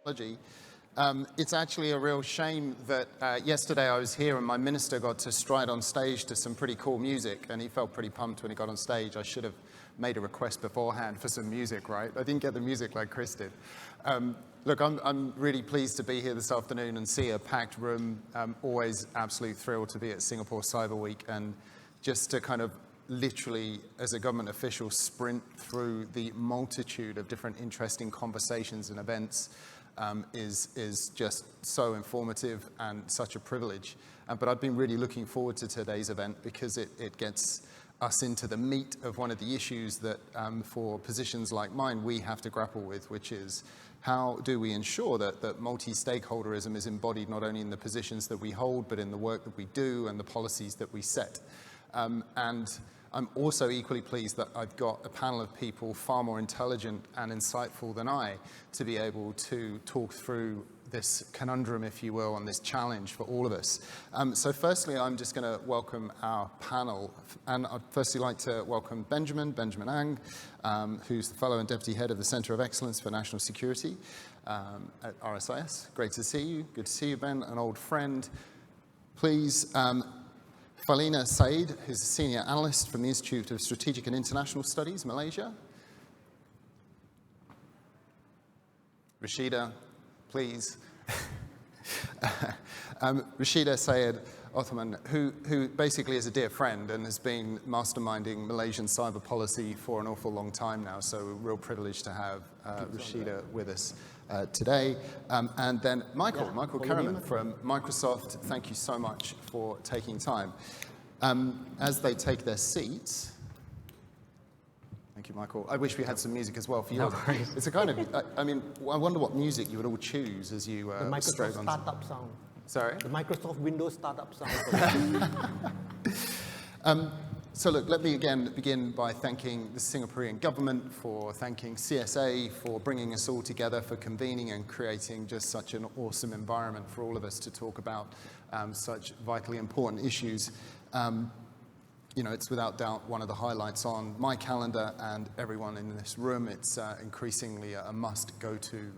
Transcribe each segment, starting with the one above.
technology. It's actually a real shame that yesterday I was here and my minister got to stride on stage to some pretty cool music, and he felt pretty pumped when he got on stage. I should have made a request beforehand for some music, right? I didn't get the music like Chris did. Look, I'm really pleased to be here this afternoon and see a packed room. Always absolutely thrilled to be at Singapore Cyber Week, and just to kind of literally, as a government official, sprint through the multitude of different interesting conversations and events is just so informative and such a privilege. But I've been really looking forward to today's event because it gets us into the meat of one of the issues that for positions like mine we have to grapple with, which is how do we ensure that multi-stakeholderism is embodied not only in the positions that we hold but in the work that we do and the policies that we set. And I'm also equally pleased that I've got a panel of people far more intelligent and insightful than I to be able to talk through this conundrum, if you will, and this challenge for all of us. So firstly, I'm just going to welcome our panel. And I'd firstly like to welcome Benjamin Ang, who's the Fellow and Deputy Head of the Centre of Excellence for National Security at RSIS. Great to see you. Good to see you, Ben, an old friend. Please, Falina Said, who's a Senior Analyst from the Institute of Strategic and International Studies, Malaysia. Rashida, please. Rashida Sayed Othman, who basically is a dear friend and has been masterminding Malaysian cyber policy for an awful long time now, so a real privilege to have Rashida with us today. And then Michael Kerriman from Microsoft, thank you so much for taking time. As they take their seats, thank you, Michael. I wish we had some music as well for you. No worries. It's a kind of, I mean, I wonder what music you would all choose as you the Microsoft startup sound. Sorry? The Microsoft Windows startup sound. So look, let me again begin by thanking the Singaporean government, for thanking CSA for bringing us all together, for convening and creating just such an awesome environment for all of us to talk about such vitally important issues. You know, it's without doubt one of the highlights on my calendar and everyone in this room. It's increasingly a must-go-to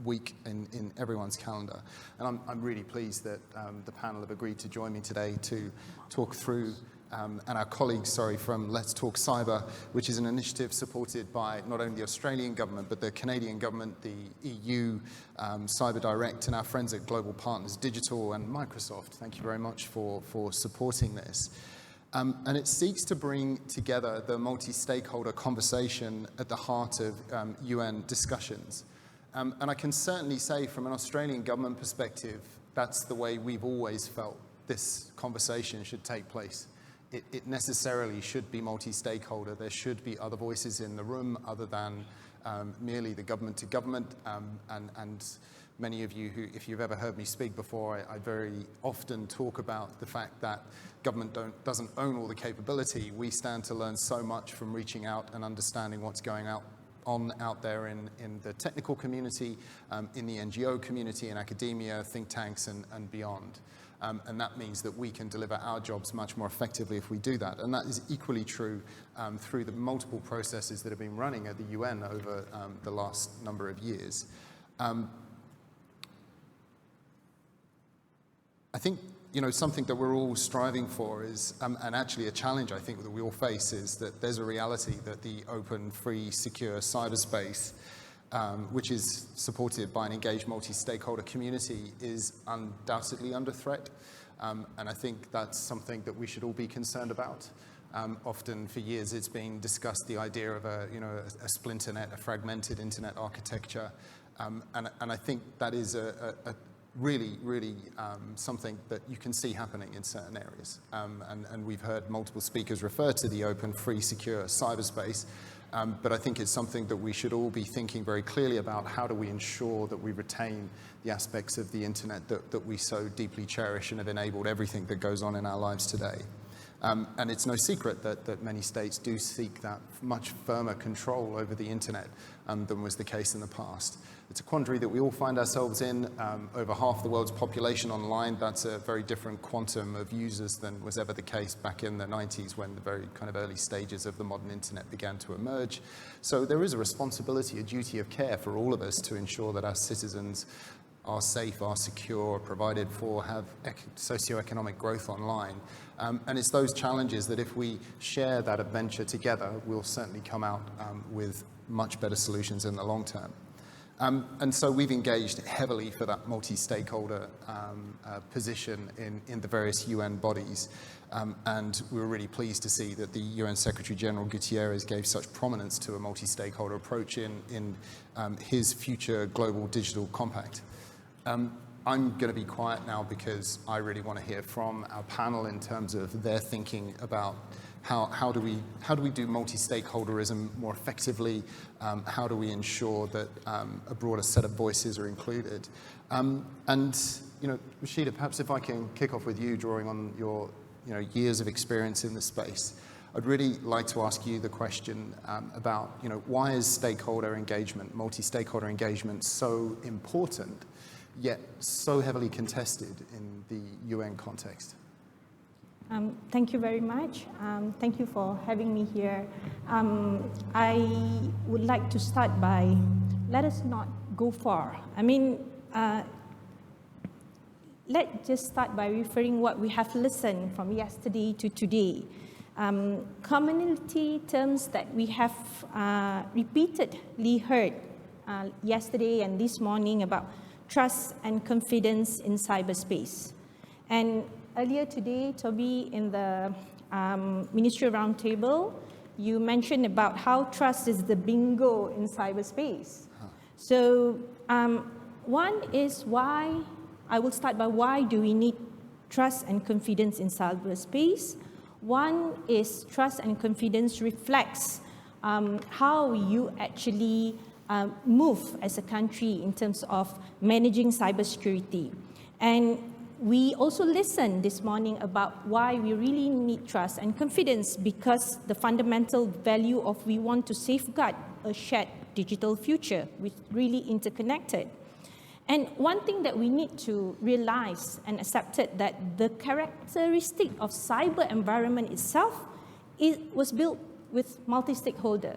week in everyone's calendar. And I'm really pleased that the panel have agreed to join me today to talk through and our colleagues, from Let'sTalkCyber, which is an initiative supported by not only the Australian government, but the Canadian government, the EU, Cyber Direct, and our friends at Global Partners Digital and Microsoft. Thank you very much for supporting this. And it seeks to bring together the multi-stakeholder conversation at the heart of UN discussions. And I can certainly say from an Australian government perspective, that's the way we've always felt this conversation should take place. It necessarily should be multi-stakeholder. There should be other voices in the room other than merely the government to government. And many of you who, if you've ever heard me speak before, I very often talk about the fact that government doesn't own all the capability. We stand to learn so much from reaching out and understanding what's going on out there in the technical community, in the NGO community, in academia, think tanks, and beyond. And that means that we can deliver our jobs much more effectively if we do that. And that is equally true through the multiple processes that have been running at the UN over the last number of years. I think, you know, something that we're all striving for is, and actually a challenge I think that we all face, is that there's a reality that the open, free, secure cyberspace, which is supported by an engaged multi-stakeholder community, is undoubtedly under threat. And I think that's something that we should all be concerned about. Often for years it's been discussed, the idea of a splinter net, a fragmented internet architecture. And I think that is a really something that you can see happening in certain areas. And we've heard multiple speakers refer to the open, free, secure cyberspace. But I think it's something that we should all be thinking very clearly about. How do we ensure that we retain the aspects of the internet that we so deeply cherish and have enabled everything that goes on in our lives today? And it's no secret that many states do seek that much firmer control over the internet than was the case in the past. It's a quandary that we all find ourselves in. Over half the world's population online, that's a very different quantum of users than was ever the case back in the 90s when the very kind of early stages of the modern internet began to emerge. So there is a responsibility, a duty of care for all of us to ensure that our citizens are safe, are secure, provided for, have socioeconomic growth online. And it's those challenges that if we share that adventure together, we'll certainly come out with much better solutions in the long term. And so we've engaged heavily for that multi-stakeholder position in the various UN bodies. And we were really pleased to see that the UN Secretary General Gutierrez gave such prominence to a multi-stakeholder approach in his future global digital compact. I'm going to be quiet now because I really want to hear from our panel in terms of their thinking about how do we do multi-stakeholderism more effectively? How do we ensure that a broader set of voices are included? And Rashida, perhaps if I can kick off with you, drawing on your years of experience in the space, I'd really like to ask you the question about why is stakeholder engagement, multi-stakeholder engagement, so important, yet so heavily contested in the UN context? Thank you very much. Thank you for having me here. I would like to start by, let us not go far. I mean, let's just start by referring what we have listened from yesterday to today. Commonality terms that we have repeatedly heard yesterday and this morning about trust and confidence in cyberspace. And earlier today, Toby, in the Ministry Roundtable, you mentioned about how trust is the bingo in cyberspace. So one is why, I will start by why do we need trust and confidence in cyberspace. One is trust and confidence reflects how you actually move as a country in terms of managing cybersecurity. And we also listened this morning about why we really need trust and confidence, because the fundamental value of we want to safeguard a shared digital future, which really interconnected. And one thing that we need to realize and accept it, that the characteristic of cyber environment itself was built with multi-stakeholder.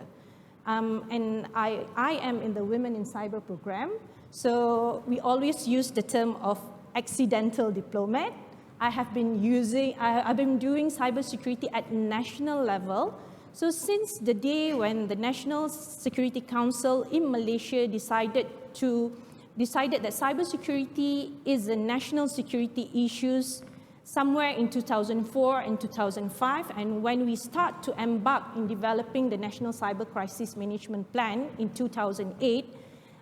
And I am in the Women in Cyber program, so we always use the term of accidental diplomat. I've been doing cybersecurity at national level. So since the day when the National Security Council in Malaysia decided that cybersecurity is a national security issues somewhere in 2004 and 2005, and when we start to embark in developing the National Cyber Crisis Management Plan in 2008,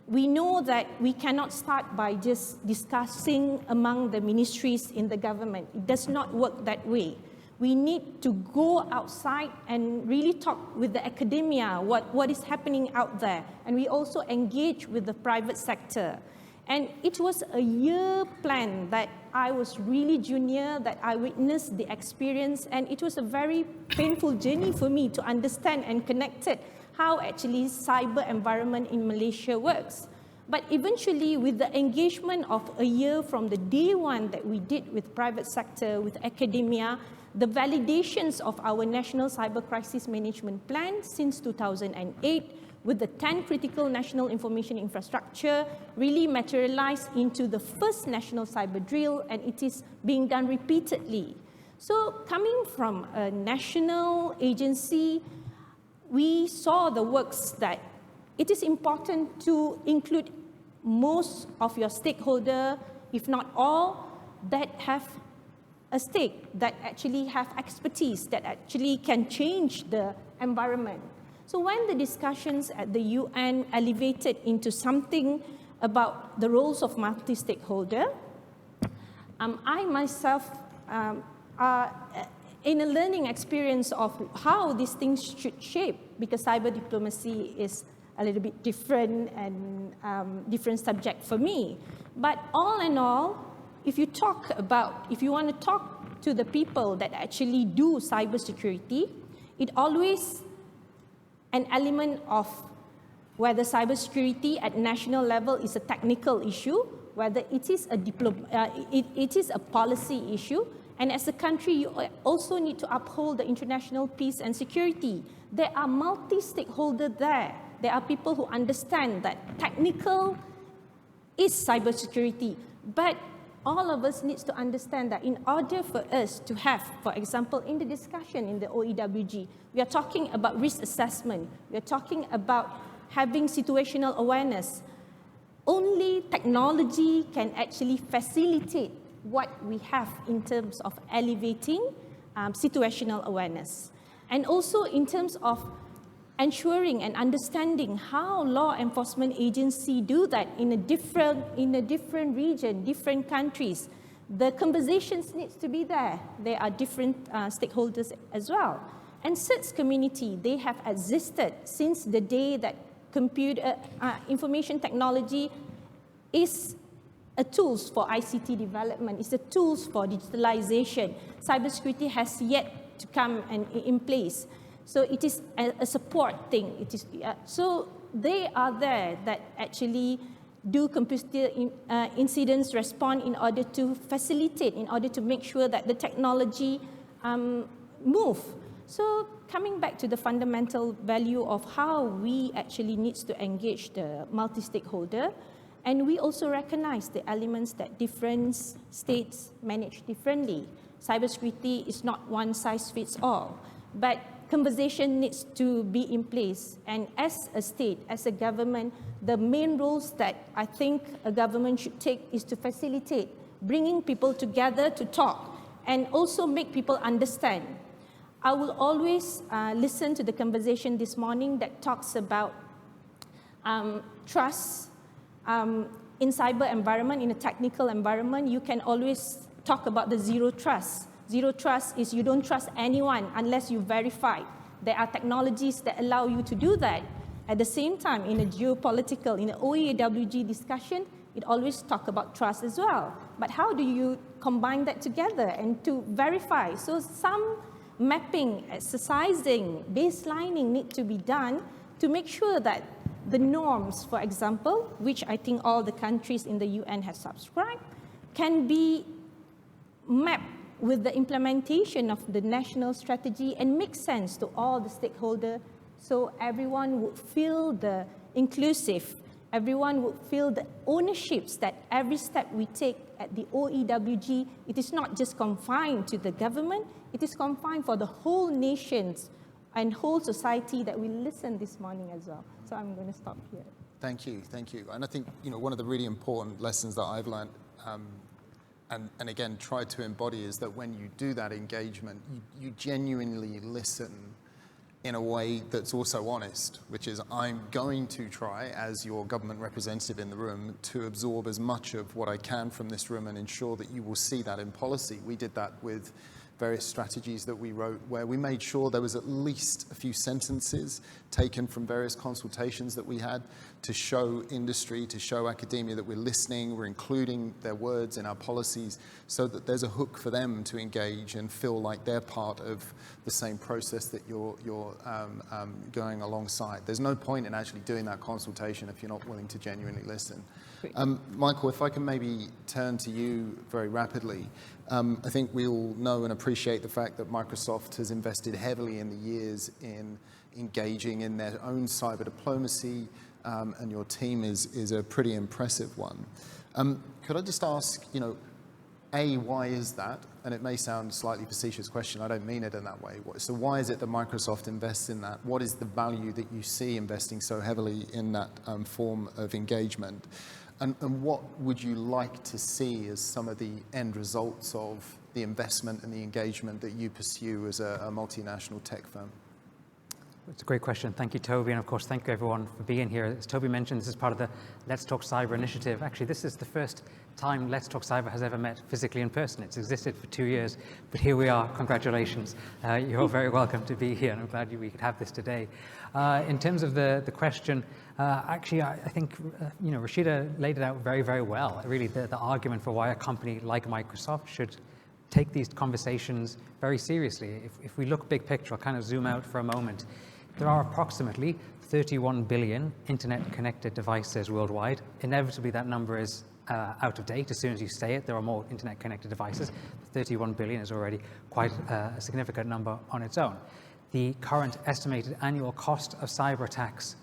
we know that we cannot start by just discussing among the ministries in the government. It does not work that way. We need to go outside and really talk with the academia, what is happening out there. And we also engage with the private sector. And it was a year plan that I was really junior, that I witnessed the experience, and it was a very painful journey for me to understand and connect it, how actually cyber environment in Malaysia works. But eventually, with the engagement of a year from the day one that we did with private sector, with academia, the validations of our National Cyber Crisis Management Plan since 2008, with the 10 critical national information infrastructure, really materialized into the first national cyber drill, and it is being done repeatedly. So coming from a national agency, we saw the works that it is important to include most of your stakeholder, if not all, that have a stake, that actually have expertise, that actually can change the environment. So when the discussions at the UN elevated into something about the roles of multi-stakeholder, I myself, in a learning experience of how these things should shape, because cyber diplomacy is a little bit different and different subject for me. But all in all, if you want to talk to the people that actually do cybersecurity, it always an element of whether cybersecurity at national level is a technical issue, whether it is a policy issue, and as a country, you also need to uphold the international peace and security. There are multi-stakeholder there. There are people who understand that technical is cybersecurity, but all of us needs to understand that in order for us to have, for example, in the discussion in the OEWG, we are talking about risk assessment, we are talking about having situational awareness. Only technology can actually facilitate what we have in terms of elevating situational awareness. And also in terms of ensuring and understanding how law enforcement agencies do that in a different region, different countries. The conversations needs to be there. There are different stakeholders as well. And CERT's community, they have existed since the day that information technology is a tools for ICT development, it's a tools for digitalization. Cybersecurity has yet to come in place. So it is a support thing. It is, so they are there that actually do computer incidents response in order to facilitate, in order to make sure that the technology move. So coming back to the fundamental value of how we actually needs to engage the multi-stakeholder, and we also recognize the elements that different states manage differently. Cybersecurity is not one size fits all, but conversation needs to be in place. And as a state, as a government, the main roles that I think a government should take is to facilitate, bringing people together to talk and also make people understand. I will always listen to the conversation this morning that talks about trust. In cyber environment, in a technical environment, you can always talk about the zero trust. Zero trust is you don't trust anyone unless you verify. There are technologies that allow you to do that. At the same time, in a geopolitical, in an OEWG discussion, it always talk about trust as well. But how do you combine that together and to verify? So some mapping, exercising, baselining need to be done to make sure that the norms, for example, which I think all the countries in the UN have subscribed, can be mapped with the implementation of the national strategy and make sense to all the stakeholders, so everyone would feel the inclusive, everyone would feel the ownerships that every step we take at the OEWG, it is not just confined to the government, it is confined for the whole nations and whole society that we listened this morning as well. So I'm going to stop here. Thank you, thank you. And I think, one of the really important lessons that I've learned, and again tried to embody, is that when you do that engagement, you genuinely listen in a way that's also honest, which is I'm going to try, as your government representative in the room, to absorb as much of what I can from this room and ensure that you will see that in policy. We did that with various strategies that we wrote, where we made sure there was at least a few sentences taken from various consultations that we had to show industry, to show academia that we're listening, we're including their words in our policies, so that there's a hook for them to engage and feel like they're part of the same process that you're going alongside. There's no point in actually doing that consultation if you're not willing to genuinely listen. Michael, if I can maybe turn to you very rapidly. I think we all know and appreciate the fact that Microsoft has invested heavily in the years in engaging in their own cyber diplomacy, and your team is a pretty impressive one. Could I just ask, A, why is that? And it may sound a slightly facetious question, I don't mean it in that way. So why is it that Microsoft invests in that? What is the value that you see investing so heavily in that form of engagement? And what would you like to see as some of the end results of the investment and the engagement that you pursue as a multinational tech firm? It's a great question. Thank you, Toby. And of course, thank you everyone for being here. As Toby mentioned, this is part of the Let's Talk Cyber initiative. Actually, this is the first time Let's Talk Cyber has ever met physically in person. It's existed for 2 years, but here we are. Congratulations. You're very welcome to be here, and I'm glad we could have this today. In terms of the question, actually, I think Rashida laid it out very, very well. Really, the argument for why a company like Microsoft should take these conversations very seriously. If we look big picture, I'll kind of zoom out for a moment. There are approximately 31 billion internet-connected devices worldwide. Inevitably, that number is out of date as soon as you say it. There are more internet-connected devices. 31 billion is already quite a significant number on its own. The current estimated annual cost of cyber attacks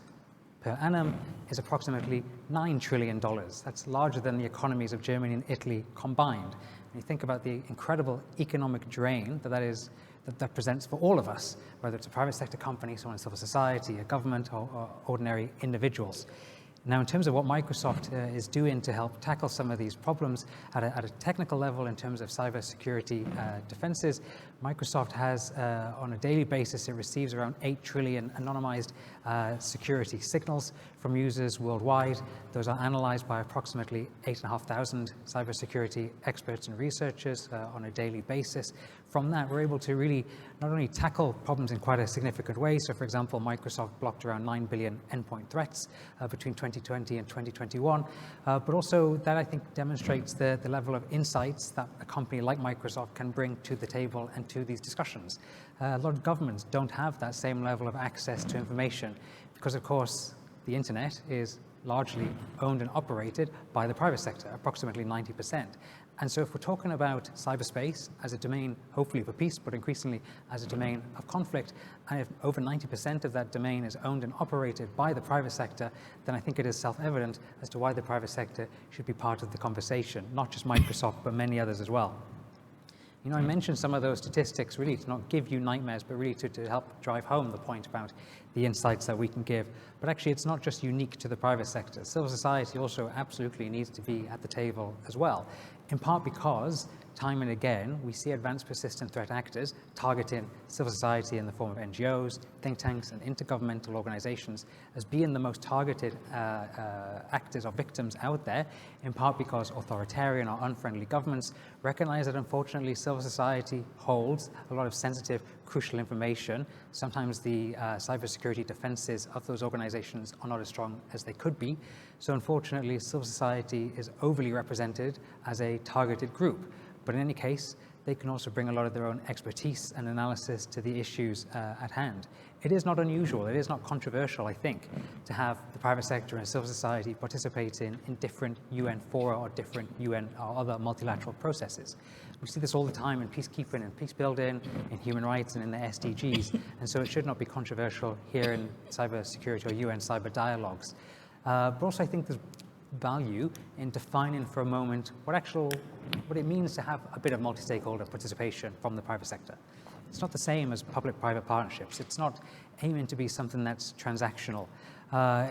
per annum is approximately $9 trillion. That's larger than the economies of Germany and Italy combined. When you think about the incredible economic drain that presents for all of us, whether it's a private sector company, someone in civil society, a government, or ordinary individuals. Now, in terms of what Microsoft is doing to help tackle some of these problems at a technical level in terms of cybersecurity defenses, Microsoft has, on a daily basis, it receives around 8 trillion anonymized security signals from users worldwide. Those are analyzed by approximately 8,500 cybersecurity experts and researchers on a daily basis. From that, we're able to really not only tackle problems in quite a significant way. So, for example, Microsoft blocked around 9 billion endpoint threats between 2020 and 2021. But also that, I think, demonstrates the level of insights that a company like Microsoft can bring to the table and to these discussions. A lot of governments don't have that same level of access to information because, of course, the internet is largely owned and operated by the private sector, approximately 90%. And so if we're talking about cyberspace as a domain, hopefully for peace, but increasingly as a domain of conflict, and if over 90% of that domain is owned and operated by the private sector, then I think it is self-evident as to why the private sector should be part of the conversation, not just Microsoft, but many others as well. You know, I mentioned some of those statistics really to not give you nightmares, but really to help drive home the point about the insights that we can give. But actually, it's not just unique to the private sector. Civil society also absolutely needs to be at the table as well, in part because time and again, we see advanced persistent threat actors targeting civil society in the form of NGOs, think tanks, and intergovernmental organizations as being the most targeted actors or victims out there, in part because authoritarian or unfriendly governments recognize that, unfortunately, civil society holds a lot of sensitive, crucial information. Sometimes the cybersecurity defenses of those organizations are not as strong as they could be. So unfortunately, civil society is overly represented as a targeted group. But in any case, they can also bring a lot of their own expertise and analysis to the issues at hand. It is not unusual, it is not controversial, I think, to have the private sector and civil society participating in different UN fora or different UN or other multilateral processes. We see this all the time in peacekeeping and peace building, in human rights and in the SDGs, and so it should not be controversial here in cybersecurity or UN cyber dialogues. But also I think there's value in defining for a moment what it means to have a bit of multi-stakeholder participation from the private sector. It's not the same as public-private partnerships. It's not aiming to be something that's transactional.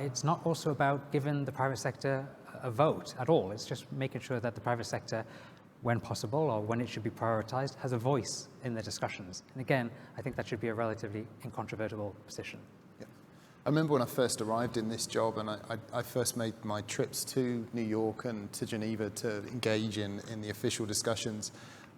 It's not also about giving the private sector a vote at all. It's just making sure that the private sector, when possible or when it should be prioritized, has a voice in the discussions. And again, I think that should be a relatively incontrovertible position. I remember when I first arrived in this job and I first made my trips to New York and to Geneva to engage in the official discussions.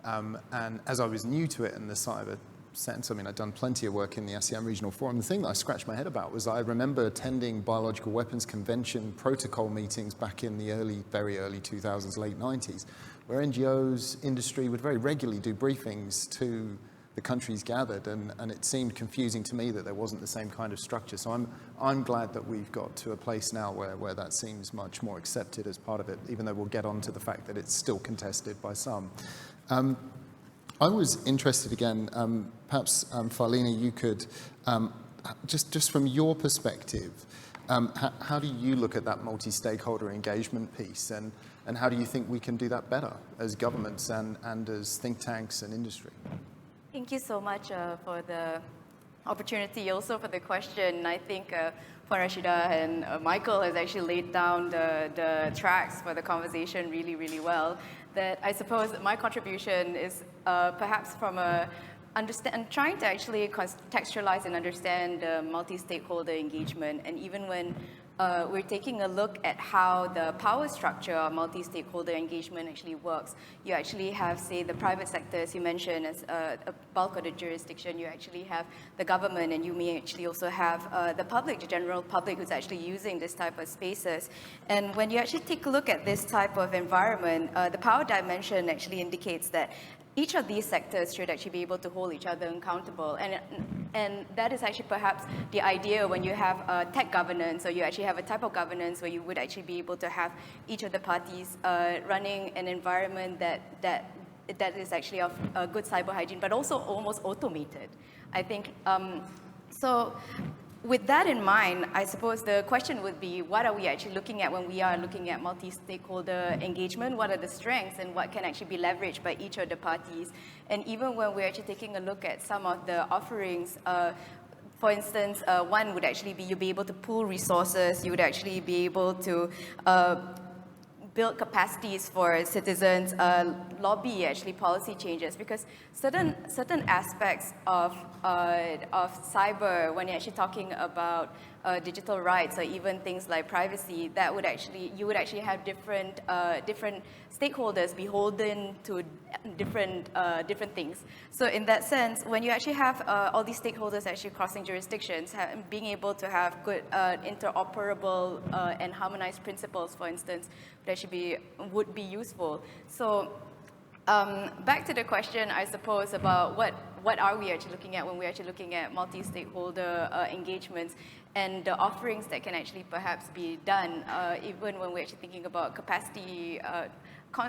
And as I was new to it in the cyber sense, I mean, I'd done plenty of work in the ASEAN Regional Forum. The thing that I scratched my head about was I remember attending Biological Weapons Convention protocol meetings back in the very early 2000s, late 90s, where NGOs, industry would very regularly do briefings to the countries gathered, and it seemed confusing to me that there wasn't the same kind of structure. So I'm glad that we've got to a place now where that seems much more accepted as part of it, even though we'll get on to the fact that it's still contested by some. I was interested again, perhaps Farlina, you could, just from your perspective, how do you look at that multi-stakeholder engagement piece, and how do you think we can do that better as governments and as think tanks and industry? Thank you so much for the opportunity, also for the question. I think Rashida and Michael has actually laid down the tracks for the conversation really, really well. That I suppose my contribution is perhaps from trying to actually contextualize and understand multi-stakeholder engagement, and even when we're taking a look at how the power structure of multi-stakeholder engagement actually works. You actually have, say, the private sector, as you mentioned, as a bulk of the jurisdiction. You actually have the government, and you may actually also have the public, the general public, who's actually using this type of spaces. And when you actually take a look at this type of environment, the power dimension actually indicates that each of these sectors should actually be able to hold each other accountable. And that is actually perhaps the idea when you have tech governance, or you actually have a type of governance where you would actually be able to have each of the parties running an environment that is actually of good cyber hygiene, but also almost automated. I think, so with that in mind, I suppose the question would be, what are we actually looking at when we are looking at multi-stakeholder engagement? What are the strengths and what can actually be leveraged by each of the parties? And even when we're actually taking a look at some of the offerings, for instance, one would actually be you'd be able to pool resources, you would actually be able to build capacities for citizens, lobby actually policy changes, because certain aspects of cyber, when you're actually talking about digital rights or even things like privacy, that would actually, you would actually have different stakeholders beholden to different things. So in that sense, when you actually have all these stakeholders actually crossing jurisdictions, being able to have good interoperable and harmonized principles, for instance, would be useful. So back to the question, I suppose, about what are we actually looking at when we're actually looking at multi-stakeholder engagements and the offerings that can actually perhaps be done, even when we're actually thinking about capacity,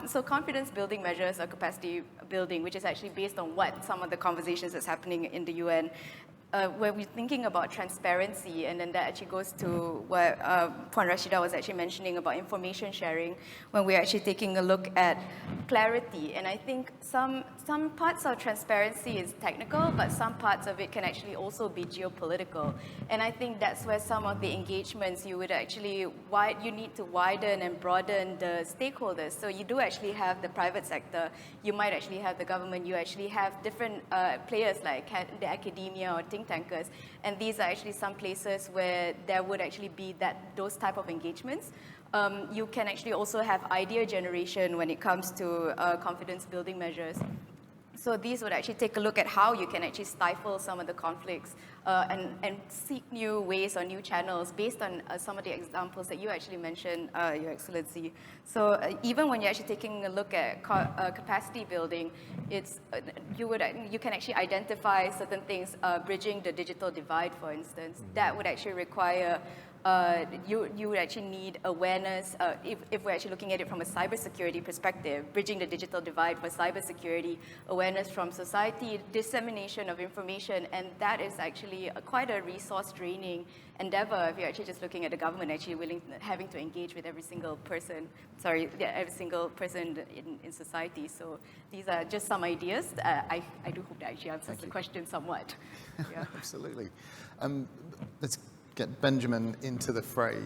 so confidence building measures or capacity building, which is actually based on what some of the conversations that's happening in the UN. Where we're thinking about transparency, and then that actually goes to what Puan Rashida was actually mentioning about information sharing, when we're actually taking a look at clarity. And I think some parts of transparency is technical, but some parts of it can actually also be geopolitical. And I think that's where some of the engagements you would actually, you need to widen and broaden the stakeholders. So you do actually have the private sector, you might actually have the government, you actually have different players like the academia or think tankers, and these are actually some places where there would actually be those type of engagements. You can actually also have idea generation when it comes to confidence building measures. So these would actually take a look at how you can actually stifle some of the conflicts and seek new ways or new channels based on some of the examples that you actually mentioned, Your Excellency. So even when you're actually taking a look at capacity building, you can actually identify certain things, bridging the digital divide, for instance. That would actually require you would actually need awareness, if we're actually looking at it from a cybersecurity perspective, bridging the digital divide for cybersecurity, awareness from society, dissemination of information, and that is actually quite a resource-draining endeavor if you're actually just looking at the government actually having to engage with every single person in society. So these are just some ideas. I do hope that actually answers the question somewhat. Yeah. Absolutely. Let's get Benjamin into the fray.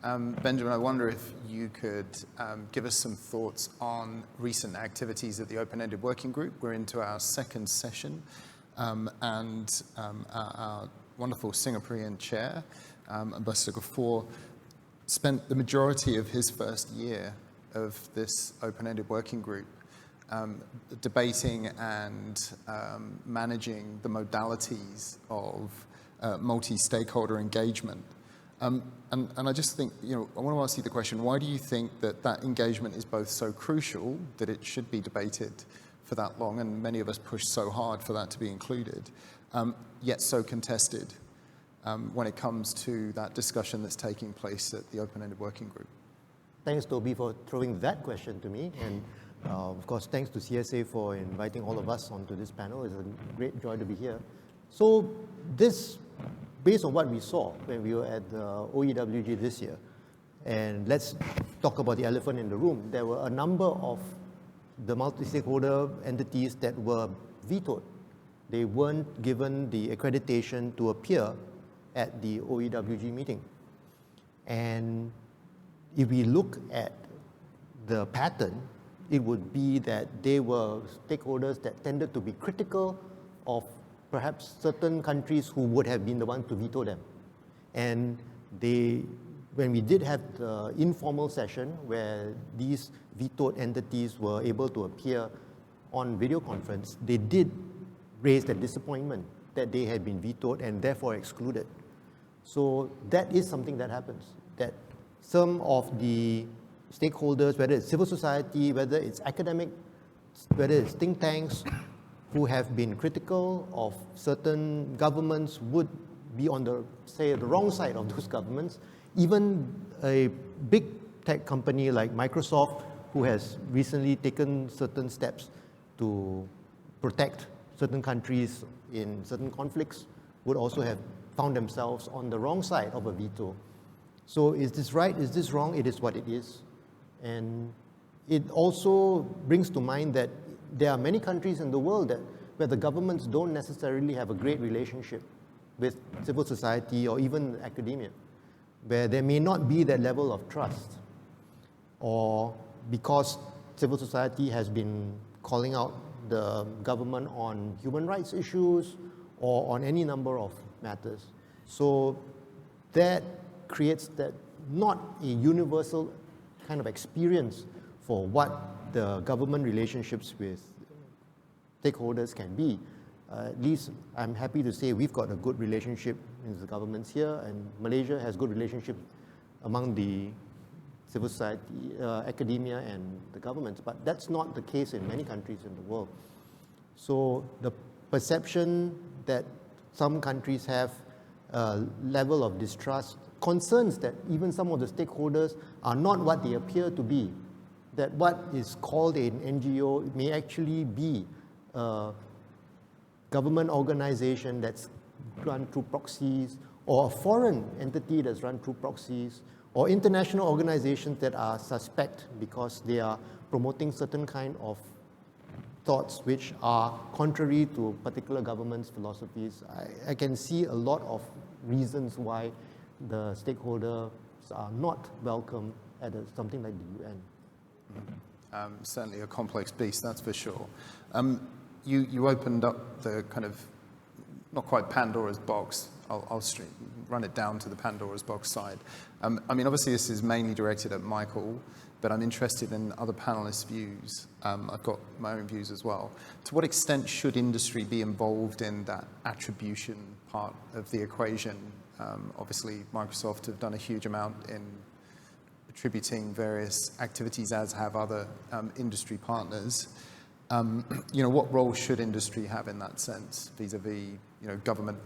Benjamin, I wonder if you could give us some thoughts on recent activities at the Open-Ended Working Group. We're into our second session, and our wonderful Singaporean chair, Ambassador Gafoor, spent the majority of his first year of this Open-Ended Working Group debating and managing the modalities of multi-stakeholder engagement. And I just think, I want to ask you the question, why do you think that engagement is both so crucial that it should be debated for that long, and many of us pushed so hard for that to be included, yet so contested when it comes to that discussion that's taking place at the Open-Ended Working Group? Thanks, Toby, for throwing that question to me. And of course, thanks to CSA for inviting all of us onto this panel. It's a great joy to be here. So this, based on what we saw when we were at the OEWG this year, and let's talk about the elephant in the room, there were a number of the multi-stakeholder entities that were vetoed. They weren't given the accreditation to appear at the OEWG meeting. And if we look at the pattern, it would be that they were stakeholders that tended to be critical of perhaps certain countries who would have been the ones to veto them. And when we did have the informal session where these vetoed entities were able to appear on video conference, they did raise the disappointment that they had been vetoed and therefore excluded. So that is something that happens, that some of the stakeholders, whether it's civil society, whether it's academic whether it's think tanks who have been critical of certain governments would be on the, say, the wrong side of those governments. Even a big tech company like Microsoft, who has recently taken certain steps to protect certain countries in certain conflicts, would also have found themselves on the wrong side of a veto. So is this right? Is this wrong? It is what it is. And it also brings to mind that there are many countries in the world where the governments don't necessarily have a great relationship with civil society or even academia, where there may not be that level of trust, or because civil society has been calling out the government on human rights issues or on any number of matters. So that creates that not a universal kind of experience for what the government relationships with stakeholders can be. At least I'm happy to say we've got a good relationship with the governments here, and Malaysia has good relationship among the civil society, academia and the governments, but that's not the case in many countries in the world. So the perception that some countries have a level of distrust, concerns that even some of the stakeholders are not what they appear to be, that what is called an NGO may actually be a government organization that's run through proxies, or a foreign entity that's run through proxies, or international organizations that are suspect because they are promoting certain kind of thoughts which are contrary to particular government's philosophies. I can see a lot of reasons why the stakeholders are not welcome at something like the UN. Certainly a complex beast, that's for sure. You opened up the kind of, not quite Pandora's box, I'll run it down to the Pandora's box side. I mean, obviously this is mainly directed at Michael, but I'm interested in other panelists' views. I've got my own views as well. To what extent should industry be involved in that attribution part of the equation? Obviously, Microsoft have done a huge amount in attributing various activities, as have other industry partners. What role should industry have in that sense, vis-a-vis government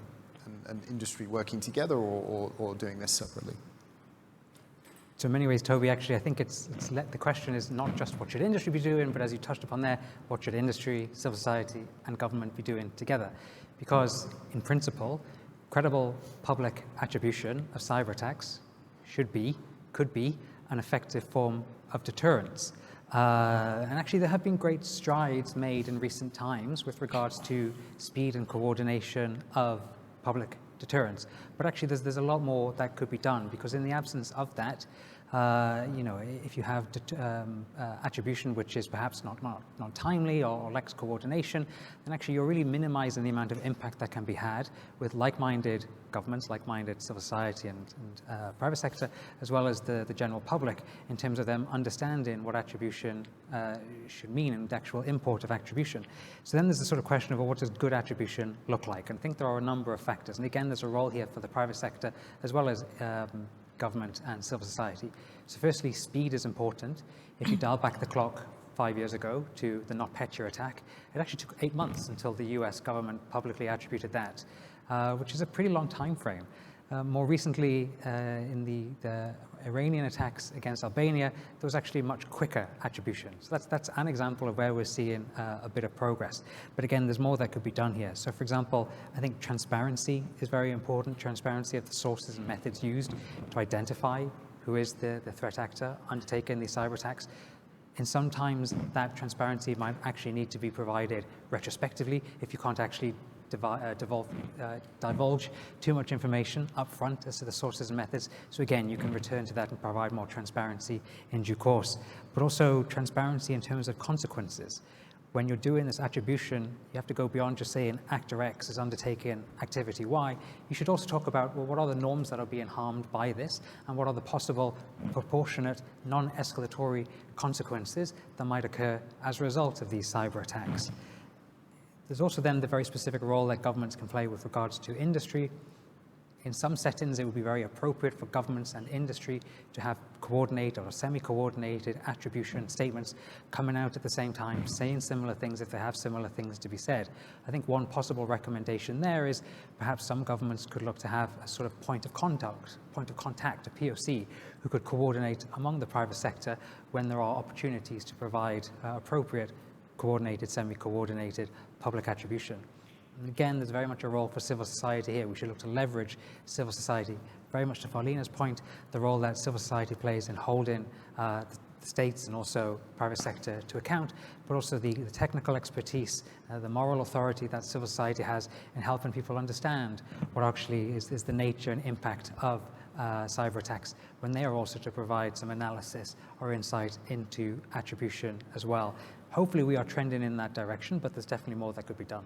and industry working together, or doing this separately? So in many ways, Toby, actually, I think the question is not just what should industry be doing, but as you touched upon there, what should industry, civil society, and government be doing together? Because in principle, credible public attribution of cyber attacks could be, an effective form of deterrence. And actually, there have been great strides made in recent times with regards to speed and coordination of public deterrence. But actually, there's a lot more that could be done, because in the absence of that, if you have attribution which is perhaps not timely or lacks coordination, then actually you're really minimizing the amount of impact that can be had with like-minded governments, like-minded civil society and private sector, as well as the general public, in terms of them understanding what attribution should mean and the actual import of attribution. So then there's the sort of question of, well, what does good attribution look like? And I think there are a number of factors. And again, there's a role here for the private sector as well as government and civil society. So firstly, speed is important. If you dial back the clock 5 years ago to the NotPetya attack, it actually took 8 months until the US government publicly attributed that, which is a pretty long time frame. More recently, in the Iranian attacks against Albania, there was actually much quicker attribution. So that's an example of where we're seeing a bit of progress. But again, there's more that could be done here. So for example, I think transparency is very important, transparency of the sources and methods used to identify who is the threat actor undertaking these cyber attacks. And sometimes that transparency might actually need to be provided retrospectively if you can't actually divulge too much information up front as to the sources and methods. So again, you can return to that and provide more transparency in due course. But also transparency in terms of consequences. When you're doing this attribution, you have to go beyond just saying actor X is undertaking activity Y. You should also talk about, well, what are the norms that are being harmed by this, and what are the possible proportionate, non-escalatory consequences that might occur as a result of these cyber attacks. There's also then the very specific role that governments can play with regards to industry In some settings, it would be very appropriate for governments and industry to have coordinated or semi-coordinated attribution statements coming out at the same time, saying similar things if they have similar things to be said. I think one possible recommendation there is perhaps some governments could look to have a sort of point of contact, a POC, who could coordinate among the private sector when there are opportunities to provide appropriate coordinated, semi-coordinated public attribution. And again, there's very much a role for civil society here. We should look to leverage civil society. Very much to Farleena's point, the role that civil society plays in holding the states and also private sector to account, but also the technical expertise, the moral authority that civil society has in helping people understand what actually is the nature and impact of cyber attacks, when they are also to provide some analysis or insight into attribution as well. Hopefully we are trending in that direction, but there's definitely more that could be done.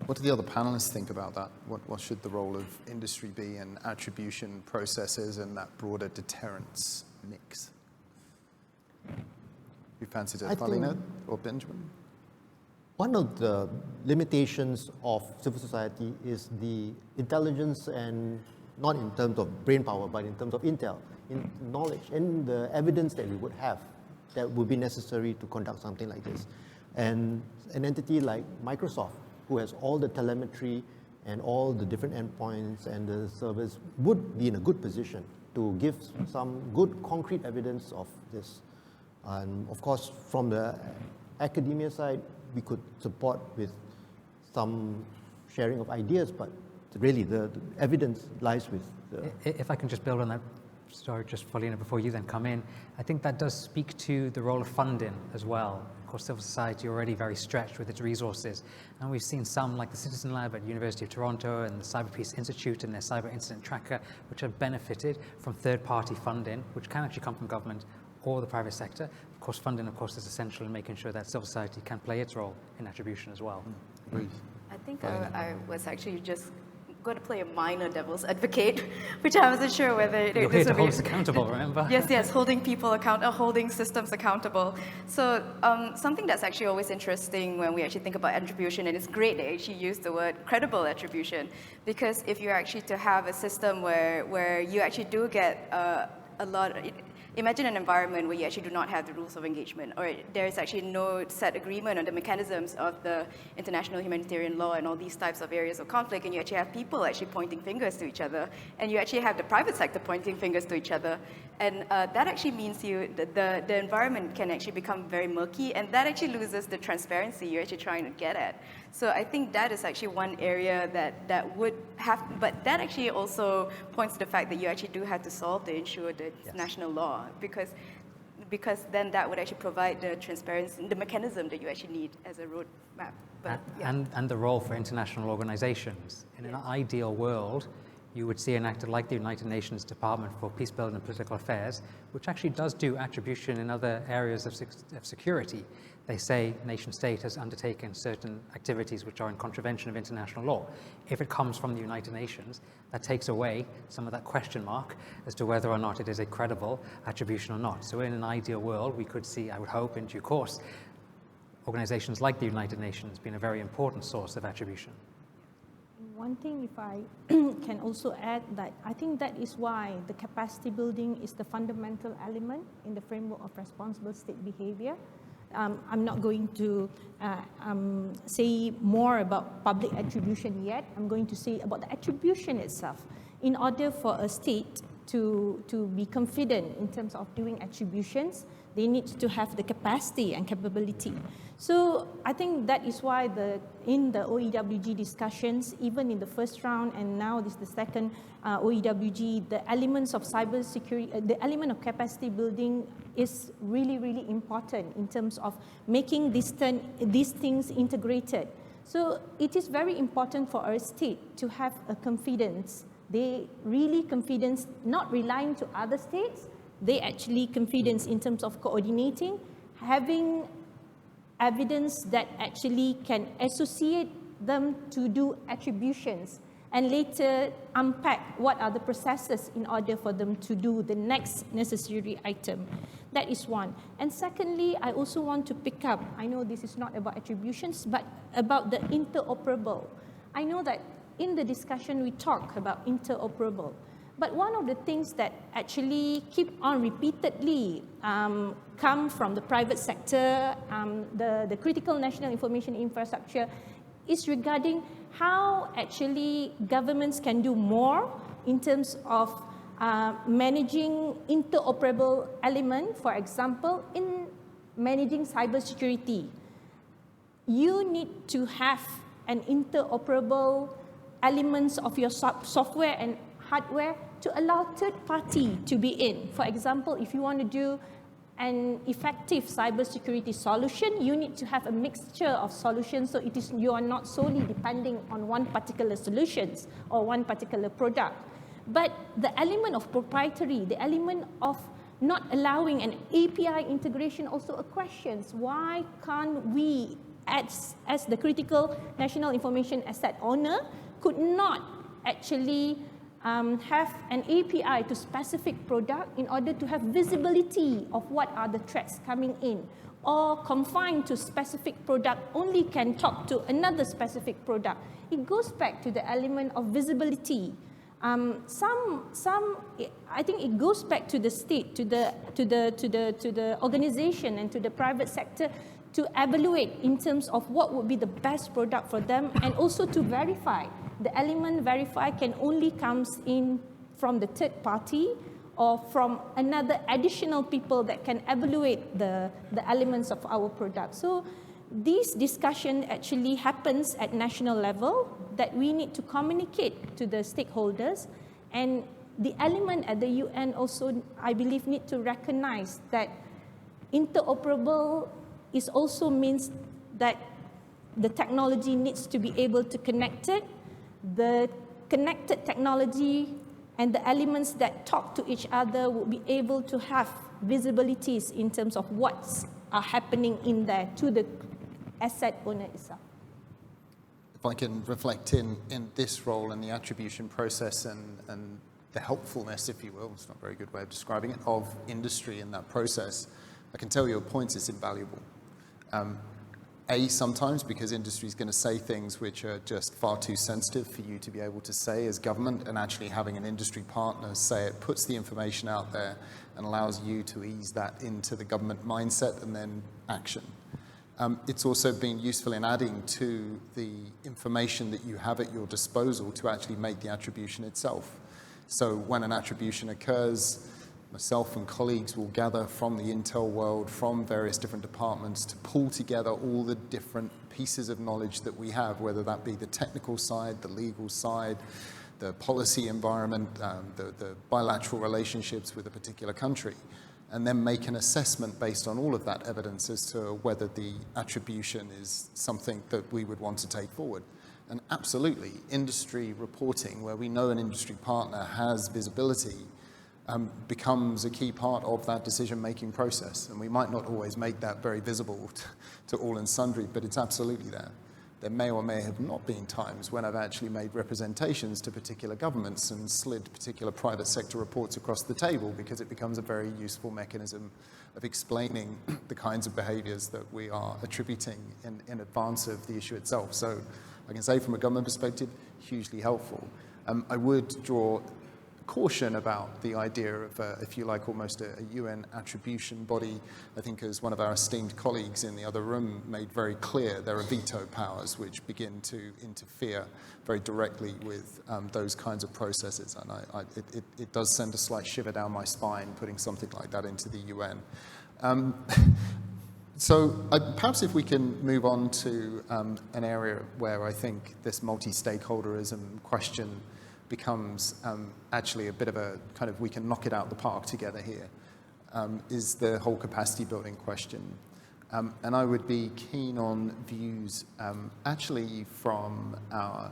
What do the other panelists think about that? What should the role of industry be in attribution processes and that broader deterrence mix? You fancy it, Farleena or Benjamin? One of the limitations of civil society is the intelligence, and not in terms of brain power, but in terms of intel, in knowledge, and the evidence that we would have that would be necessary to conduct something like this. And an entity like Microsoft, who has all the telemetry and all the different endpoints and the servers, would be in a good position to give some good concrete evidence of this. And of course, from the academia side, we could support with some sharing of ideas, but really the evidence lies with the... If I can just build on that, sorry, just Farleena, before you then come in, I think that does speak to the role of funding as well. Of course, civil society already very stretched with its resources, and we've seen some like the Citizen Lab at University of Toronto and the Cyberpeace Institute and their cyber incident tracker, which have benefited from third-party funding, which can actually come from government or the private sector. Of course, funding, of course, is essential in making sure that civil society can play its role in attribution as well. Agreed. I think I was actually just going to play a minor devil's advocate, which I wasn't sure whether You're here to hold us accountable, remember? Yes, holding people accountable, holding systems accountable. So something that's actually always interesting when we actually think about attribution, and it's great they actually use the word credible attribution, because if you're actually to have a system where you actually do get a lot of, imagine an environment where you actually do not have the rules of engagement, or there is actually no set agreement on the mechanisms of the international humanitarian law and all these types of areas of conflict, and you actually have people actually pointing fingers to each other, and you actually have the private sector pointing fingers to each other, and that actually means the environment can actually become very murky, and that actually loses the transparency you're actually trying to get at. So I think that is actually one area that would have, but that actually also points to the fact that you actually do have to solve to ensure the national law, because then that would actually provide the transparency, the mechanism that you actually need as a roadmap. But, and the role for international organizations. In an ideal world, you would see an actor like the United Nations Department for Peacebuilding and Political Affairs, which actually does do attribution in other areas of security. They say nation state has undertaken certain activities which are in contravention of international law. If it comes from the United Nations, that takes away some of that question mark as to whether or not it is a credible attribution or not. So in an ideal world, we could see, I would hope in due course, organizations like the United Nations being a very important source of attribution. One thing, if I can also add, that I think that is why the capacity building is the fundamental element in the framework of responsible state behavior. I'm not going to say more about public attribution yet. I'm going to say about the attribution itself. In order for a state to be confident in terms of doing attributions, they need to have the capacity and capability. So I think that is why in the OEWG discussions, even in the first round and now this is the second OEWG, the elements of cybersecurity, the element of capacity building is really, really important in terms of making these things integrated. So it is very important for our state to have a confidence. They really confidence, not relying to other states, they actually confidence in terms of coordinating, having evidence that actually can associate them to do attributions, and later unpack what are the processes in order for them to do the next necessary item. That is one. And secondly, I also want to pick up, I know this is not about attributions, but about the interoperable. I know that in the discussion we talk about interoperable. But one of the things that actually keep on repeatedly come from the private sector, the critical national information infrastructure, is regarding how actually governments can do more in terms of managing interoperable element. For example, in managing cybersecurity, you need to have an interoperable elements of your software and hardware to allow third party to be in. For example, if you want to do an effective cybersecurity solution, you need to have a mixture of solutions, so you are not solely depending on one particular solutions or one particular product. But the element of proprietary, the element of not allowing an API integration, also a question: why can't we, as the critical national information asset owner, could not actually have an API to specific product in order to have visibility of what are the threats coming in, or confined to specific product only can talk to another specific product. It goes back to the element of visibility. I think it goes back to the state, to the organization and to the private sector to evaluate in terms of what would be the best product for them, and also to verify. The element verify can only comes in from the third party or from another additional people that can evaluate the elements of our product. So this discussion actually happens at national level, that we need to communicate to the stakeholders, and the element at the UN also, I believe, need to recognize that interoperable is also means that the technology needs to be able to connect it. The connected technology and the elements that talk to each other will be able to have visibilities in terms of what's happening in there to the asset owner itself. If I can reflect in this role and the attribution process and the helpfulness, if you will, it's not a very good way of describing it, of industry in that process, I can tell your point is invaluable. Sometimes because industry is going to say things which are just far too sensitive for you to be able to say as government, and actually having an industry partner say it puts the information out there and allows you to ease that into the government mindset and then action. It's also been useful in adding to the information that you have at your disposal to actually make the attribution itself. So when an attribution occurs, myself and colleagues will gather from the intel world, from various different departments, to pull together all the different pieces of knowledge that we have, whether that be the technical side, the legal side, the policy environment, the bilateral relationships with a particular country, and then make an assessment based on all of that evidence as to whether the attribution is something that we would want to take forward. And absolutely, industry reporting, where we know an industry partner has visibility, becomes a key part of that decision-making process. And we might not always make that very visible to all and sundry, but it's absolutely there. There may or may have not been times when I've actually made representations to particular governments and slid particular private sector reports across the table, because it becomes a very useful mechanism of explaining the kinds of behaviors that we are attributing in advance of the issue itself. So I can say from a government perspective, hugely helpful. I would draw caution about the idea of, if you like, almost a UN attribution body. I think, as one of our esteemed colleagues in the other room made very clear, there are veto powers which begin to interfere very directly with those kinds of processes. And it does send a slight shiver down my spine putting something like that into the UN. So perhaps if we can move on to an area where I think this multi-stakeholderism question becomes actually a bit of a kind of, we can knock it out the park together here, is the whole capacity building question. And I would be keen on views actually from our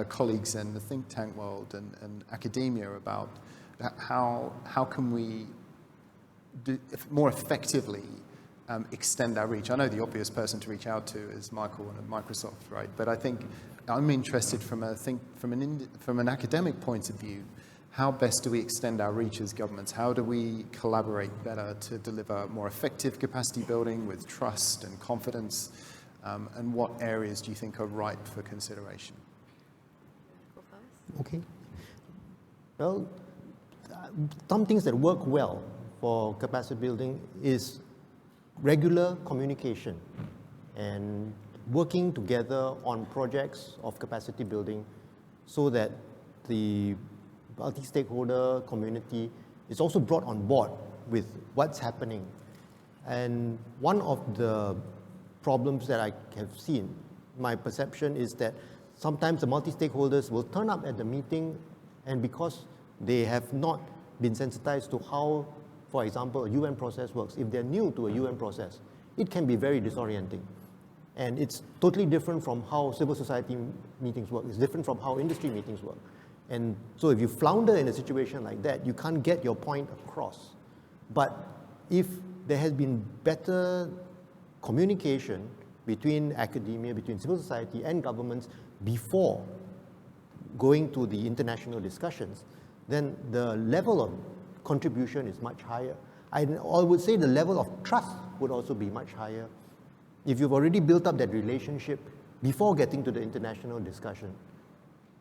colleagues in the think tank world and academia about how can we more effectively extend our reach. I know the obvious person to reach out to is Michael at Microsoft, right? But I think I'm interested from an academic point of view, how best do we extend our reach as governments? How do we collaborate better to deliver more effective capacity building with trust and confidence? And what areas do you think are ripe for consideration? Okay. Well, some things that work well for capacity building is regular communication and working together on projects of capacity building so that the multi-stakeholder community is also brought on board with what's happening. And one of the problems that I have seen, my perception is that sometimes the multi-stakeholders will turn up at the meeting, and because they have not been sensitized to how, for example, a UN process works, if they're new to a UN process, it can be very disorienting. And it's totally different from how civil society meetings work. It's different from how industry meetings work. And so if you flounder in a situation like that, you can't get your point across. But if there has been better communication between academia, between civil society and governments before going to the international discussions, then the level of contribution is much higher. I would say the level of trust would also be much higher if you've already built up that relationship before getting to the international discussion.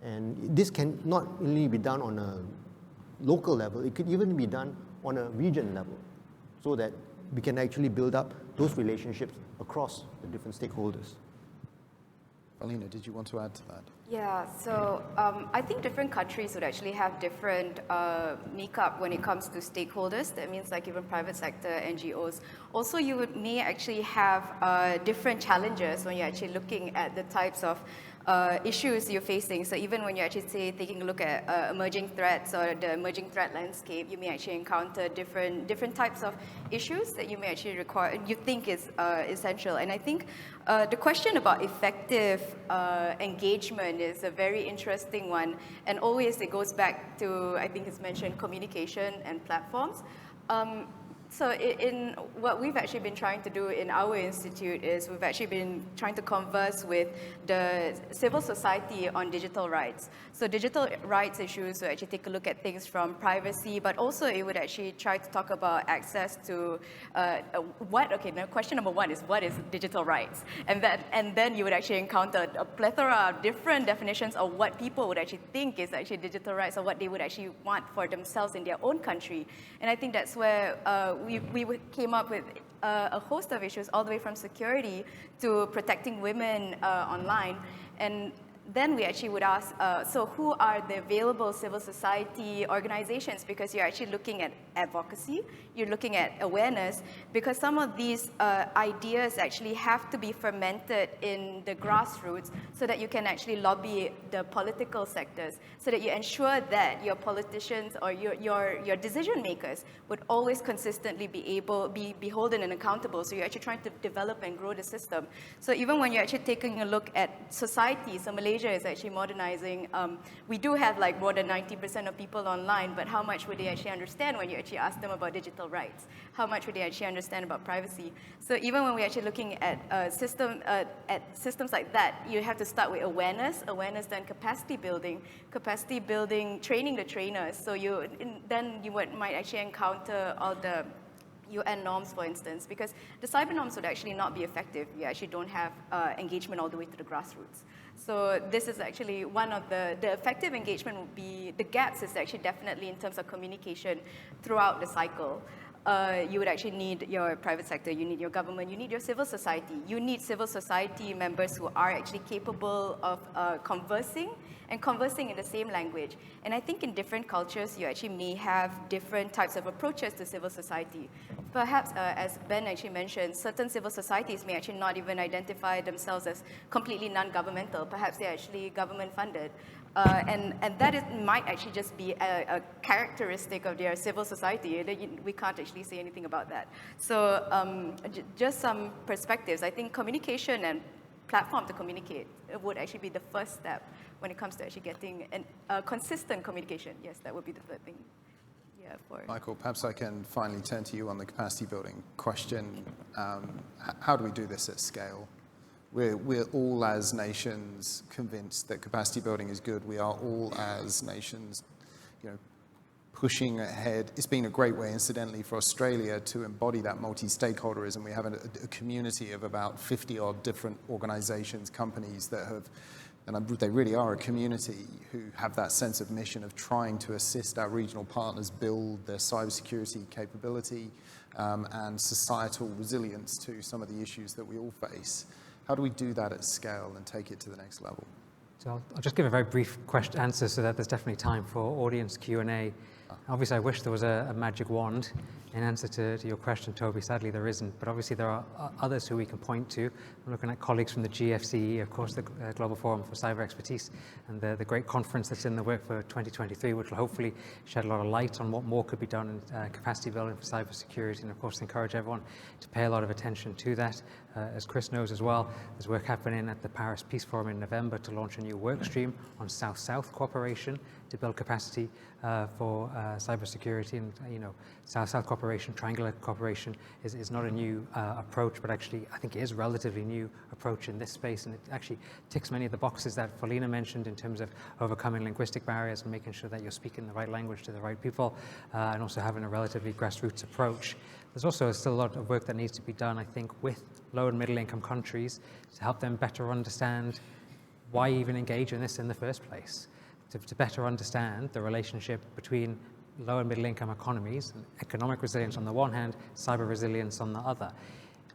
And this can not only be done on a local level, it could even be done on a region level so that we can actually build up those relationships across the different stakeholders. Alina, did you want to add to that? Yeah, so I think different countries would actually have different makeup when it comes to stakeholders. That means like even private sector, NGOs. Also, you may actually have different challenges when you're actually looking at the types of issues you're facing. So even when you're actually taking a look at emerging threats or the emerging threat landscape, you may actually encounter different types of issues that you may actually require, you think is essential. And I think the question about effective engagement is a very interesting one. And always it goes back to, I think it's mentioned, communication and platforms. So in what we've actually been trying to do in our institute is we've actually been trying to converse with the civil society on digital rights. So digital rights issues will actually take a look at things from privacy, but also it would actually try to talk about access to now question number one is what is digital rights? And then you would actually encounter a plethora of different definitions of what people would actually think is actually digital rights or what they would actually want for themselves in their own country. And I think that's where we came up with a host of issues, all the way from security to protecting women online. And then we actually would ask, so who are the available civil society organizations? Because you're actually looking at advocacy, you're looking at awareness, because some of these ideas actually have to be fermented in the grassroots so that you can actually lobby the political sectors, so that you ensure that your politicians or your decision makers would always consistently be beholden and accountable. So you're actually trying to develop and grow the system. So even when you're actually taking a look at society, so Malaysia is actually modernizing. We do have like more than 90% of people online, but how much would they actually understand when you actually ask them about digital rights? How much would they actually understand about privacy? So even when we're actually looking at systems like that, you have to start with awareness, then capacity building, training the trainers. So then you might actually encounter all the UN norms, for instance, because the cyber norms would actually not be effective. You actually don't have engagement all the way to the grassroots. So this is actually one of the effective engagement would be, the gaps is actually definitely in terms of communication throughout the cycle. You would actually need your private sector, you need your government, you need your civil society. You need civil society members who are actually capable of conversing in the same language. And I think in different cultures, you actually may have different types of approaches to civil society. Perhaps, as Ben actually mentioned, certain civil societies may actually not even identify themselves as completely non-governmental. Perhaps they're actually government-funded. And that might actually just be a characteristic of their civil society. We can't actually say anything about that. So just some perspectives. I think communication and platform to communicate would actually be the first step when it comes to actually getting consistent communication. Yes, that would be the third thing. Yeah, Michael, perhaps I can finally turn to you on the capacity building question. How do we do this at scale? We're all as nations convinced that capacity building is good. We are all as nations, pushing ahead. It's been a great way, incidentally, for Australia to embody that multi-stakeholderism. We have a community of about 50-odd different organizations, companies that have and they really are a community who have that sense of mission of trying to assist our regional partners build their cybersecurity capability and societal resilience to some of the issues that we all face. How do we do that at scale and take it to the next level? So I'll just give a very brief answer so that there's definitely time for audience Q&A. Obviously, I wish there was a magic wand in answer to your question, Toby. Sadly, there isn't. But obviously, there are others who we can point to. I'm looking at colleagues from the GFCE, of course, the Global Forum for Cyber Expertise, and the great conference that's in the work for 2023, which will hopefully shed a lot of light on what more could be done in capacity building for cybersecurity. And of course, encourage everyone to pay a lot of attention to that. As Chris knows as well, there's work happening at the Paris Peace Forum in November to launch a new work stream on South-South cooperation to build capacity for cybersecurity. And South-South cooperation, triangular cooperation is not a new approach, but actually I think it is a relatively new approach in this space, and it actually ticks many of the boxes that Felina mentioned in terms of overcoming linguistic barriers and making sure that you're speaking the right language to the right people, and also having a relatively grassroots approach. There's also still a lot of work that needs to be done, I think, with low and middle income countries to help them better understand why even engage in this in the first place, to better understand the relationship between low and middle income economies and economic resilience on the one hand, cyber resilience on the other.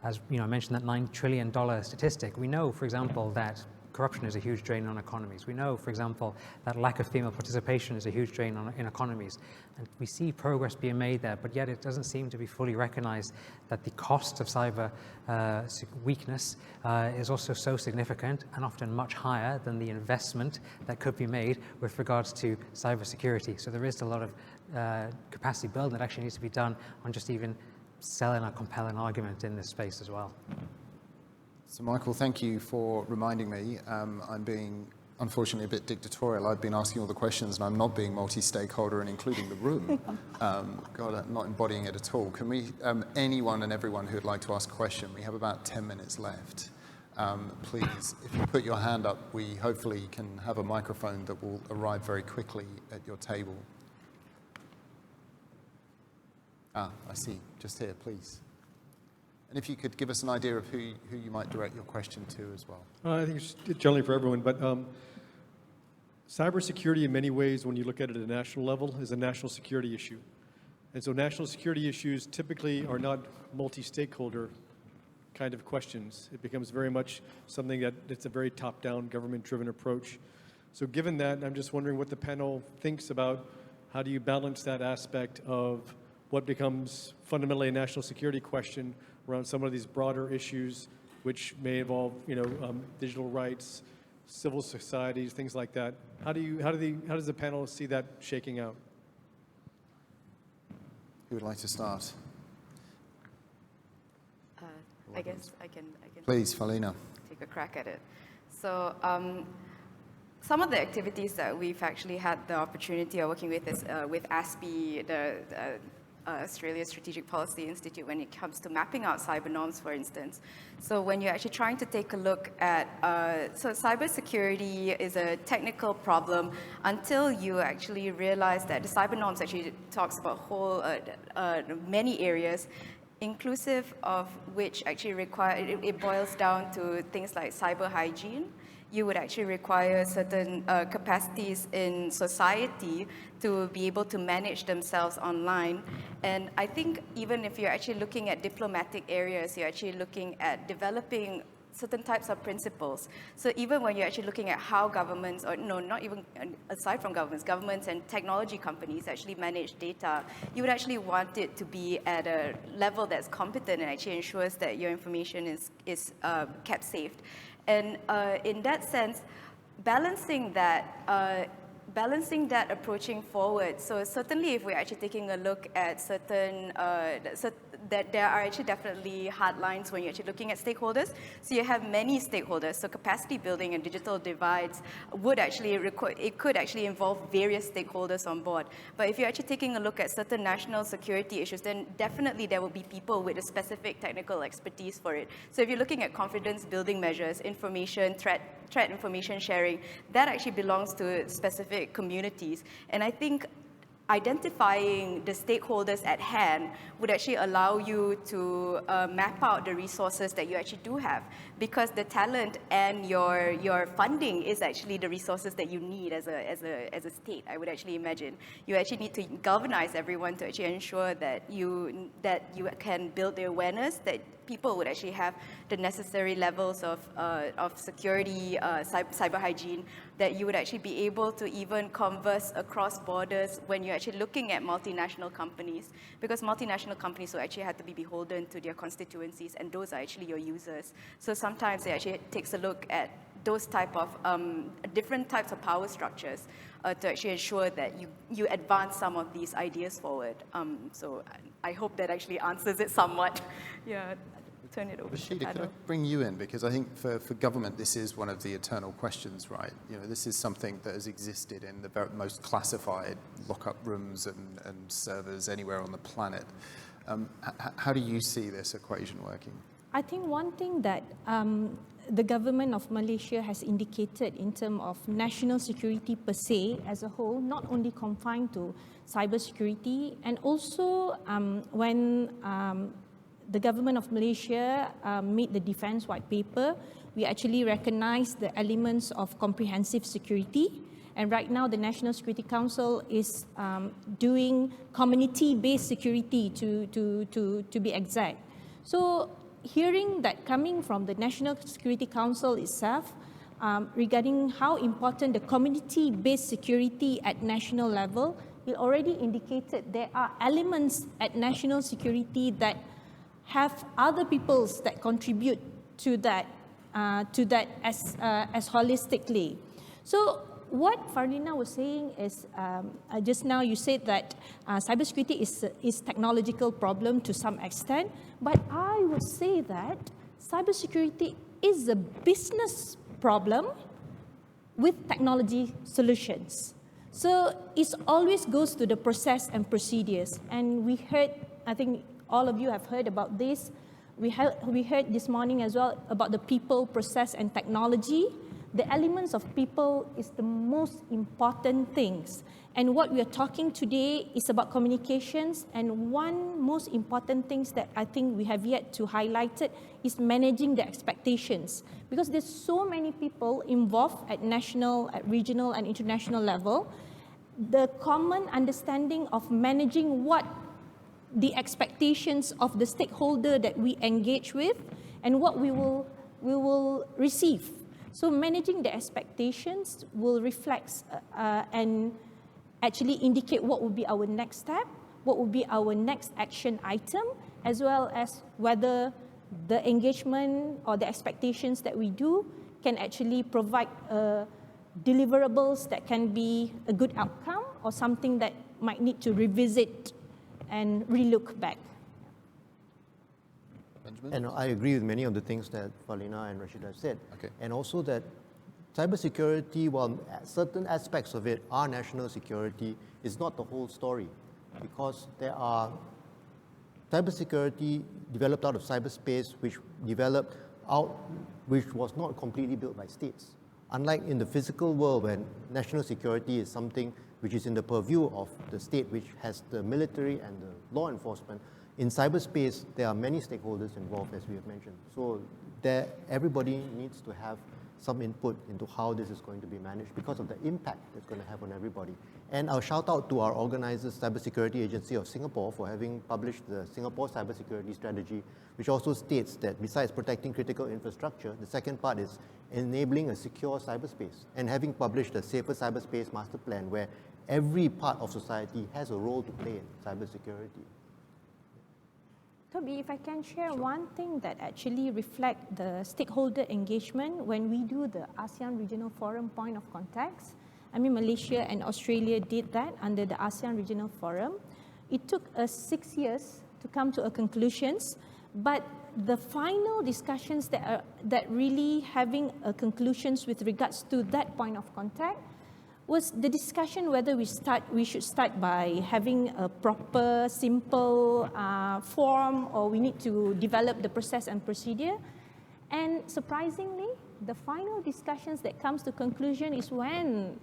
As I mentioned that $9 trillion statistic, we know, for example, that corruption is a huge drain on economies. We know, for example, that lack of female participation is a huge drain in economies. And we see progress being made there, but yet it doesn't seem to be fully recognized that the cost of cyber weakness is also so significant and often much higher than the investment that could be made with regards to cybersecurity. So there is a lot of capacity building that actually needs to be done on just even selling a compelling argument in this space as well. So Michael, thank you for reminding me. I'm being, unfortunately, a bit dictatorial. I've been asking all the questions and I'm not being multi-stakeholder and including the room. God, I'm not embodying it at all. Can we, anyone and everyone who would like to ask a question, we have about 10 minutes left. Please, if you put your hand up, we hopefully can have a microphone that will arrive very quickly at your table. I see, just here, please. And if you could give us an idea of who you might direct your question to as well. I think it's generally for everyone, but cybersecurity in many ways, when you look at it at a national level, is a national security issue. And so national security issues typically are not multi-stakeholder kind of questions. It becomes very much something that it's a very top-down, government-driven approach. So given that, I'm just wondering what the panel thinks about how do you balance that aspect of what becomes fundamentally a national security question around some of these broader issues, which may involve, digital rights, civil societies, things like that. How does the panel see that shaking out? Who would like to start? I guess I can. Please, Felina. Take a crack at it. So some of the activities that we've actually had the opportunity of working with is with ASPI, the Australia Strategic Policy Institute, when it comes to mapping out cyber norms, for instance. So when you're actually trying to take a look at, so cybersecurity is a technical problem until you actually realize that the cyber norms actually talks about many areas, inclusive of which actually it boils down to things like cyber hygiene. You would actually require certain capacities in society to be able to manage themselves online. And I think even if you're actually looking at diplomatic areas, you're actually looking at developing certain types of principles. So even when you're actually looking at how governments, or no, not even aside from governments and technology companies actually manage data, you would actually want it to be at a level that's competent and actually ensures that your information is kept safe. And in that sense, balancing that approaching forward. So certainly if we're actually taking a look at certain, that there are actually definitely hard lines when you're actually looking at stakeholders. So you have many stakeholders. So capacity building and digital divides would actually it could actually involve various stakeholders on board. But if you're actually taking a look at certain national security issues, then definitely there will be people with a specific technical expertise for it. So if you're looking at confidence building measures, information, threat information sharing, that actually belongs to specific communities. And I think identifying the stakeholders at hand would actually allow you to map out the resources that you actually do have, because the talent and your funding is actually the resources that you need as a state. I would actually imagine you actually need to galvanize everyone to actually ensure that you can build the awareness that people would actually have the necessary levels of security, cyber hygiene, that you would actually be able to even converse across borders when you're actually looking at multinational companies, because multinational companies will actually have to be beholden to their constituencies, and those are actually your users. So sometimes it actually takes a look at those type of different types of power structures to actually ensure that you advance some of these ideas forward. So I hope that actually answers it somewhat. Yeah. Turn it over. Rashida, can I bring you in? Because I think for government, this is one of the eternal questions, right? You know, this is something that has existed in the most classified lockup rooms and servers anywhere on the planet. How do you see this equation working? I think one thing that the government of Malaysia has indicated in terms of national security per se as a whole, not only confined to cybersecurity, and also when the government of Malaysia made the defense white paper, we actually recognized the elements of comprehensive security. And right now, the National Security Council is doing community-based security to be exact. So hearing that coming from the National Security Council itself, regarding how important the community-based security at national level, it already indicated there are elements at national security that have other peoples that contribute to that as holistically. So what Farlina was saying is, just now you said that cybersecurity is technological problem to some extent, but I would say that cybersecurity is a business problem with technology solutions. So it always goes to the process and procedures. And we heard, I think all of you have heard about this. We heard this morning as well about the people, process, and technology. The elements of people is the most important things. And what we are talking today is about communications. And one most important thing that I think we have yet to highlight it is managing the expectations. Because there's so many people involved at national, at regional, and international level. The common understanding of managing what the expectations of the stakeholder that we engage with and what we will receive. So managing the expectations will reflect and actually indicate what will be our next step, what will be our next action item, as well as whether the engagement or the expectations that we do can actually provide deliverables that can be a good outcome or something that might need to revisit and relook back. Benjamin? And I agree with many of the things that Farlina and Rashida have said. Okay. And also that cybersecurity, while certain aspects of it are national security, is not the whole story, because there are cybersecurity developed out of cyberspace, which was not completely built by states. Unlike in the physical world, when national security is something which is in the purview of the state, which has the military and the law enforcement, in cyberspace, there are many stakeholders involved, as we have mentioned. So everybody needs to have some input into how this is going to be managed because of the impact it's going to have on everybody. And I'll shout out to our organizers, Cybersecurity Agency of Singapore, for having published the Singapore Cybersecurity Strategy, which also states that besides protecting critical infrastructure, the second part is enabling a secure cyberspace, and having published a Safer Cyberspace Master Plan where every part of society has a role to play in cybersecurity. Toby, if I can share one thing that actually reflect the stakeholder engagement when we do the ASEAN Regional Forum point of contacts. I mean, Malaysia and Australia did that under the ASEAN Regional Forum. It took us 6 years to come to a conclusions, but the final discussions that really having a conclusions with regards to that point of contact was the discussion whether we should start by having a proper, simple form, or we need to develop the process and procedure. And surprisingly, the final discussions that comes to conclusion is when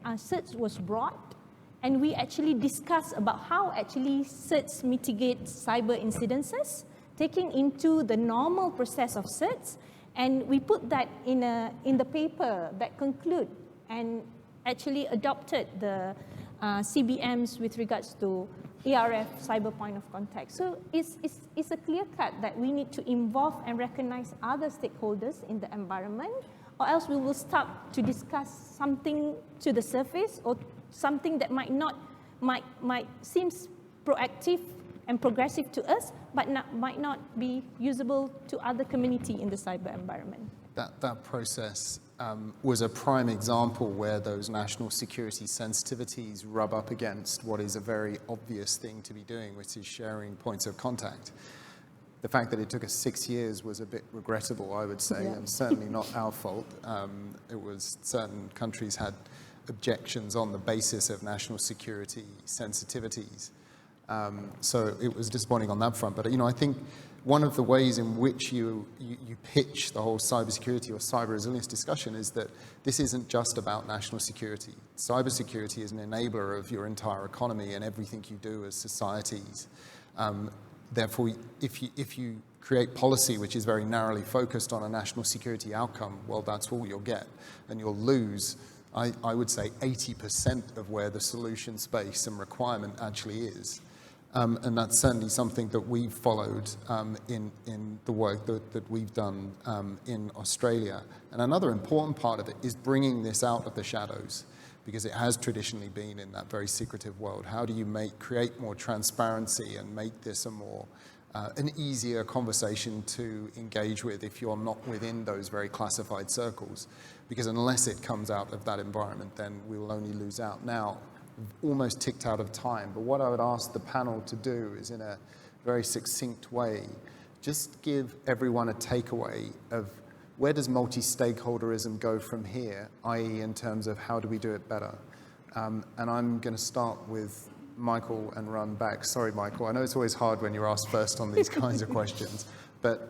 CERT was brought, and we actually discuss about how actually certs mitigate cyber incidences, taking into the normal process of certs, and we put that in the paper that conclude and actually adopted the CBMs with regards to ARF, cyber point of contact. So it's a clear cut that we need to involve and recognize other stakeholders in the environment, or else we will start to discuss something to the surface or something that might seems proactive and progressive to us, but might not be usable to other community in the cyber environment. That process was a prime example where those national security sensitivities rub up against what is a very obvious thing to be doing, which is sharing points of contact. The fact that it took us 6 years was a bit regrettable, I would say, and certainly not our fault. It was certain countries had objections on the basis of national security sensitivities. So it was disappointing on that front. But I think one of the ways in which you pitch the whole cybersecurity or cyber resilience discussion is that this isn't just about national security. Cybersecurity is an enabler of your entire economy and everything you do as societies. Therefore, if you create policy which is very narrowly focused on a national security outcome, well, that's all you'll get. And you'll lose, I would say, 80% of where the solution space and requirement actually is. And that's certainly something that we've followed in the work that we've done in Australia. And another important part of it is bringing this out of the shadows, because it has traditionally been in that very secretive world. How do you create more transparency and make this a more an easier conversation to engage with if you're not within those very classified circles? Because unless it comes out of that environment, then we will only lose out. Now, almost ticked out of time, but what I would ask the panel to do is, in a very succinct way, just give everyone a takeaway of where does multi-stakeholderism go from here, i.e. in terms of how do we do it better. And I'm going to start with Michael and run back. Sorry, Michael, I know it's always hard when you're asked first on these kinds of questions, but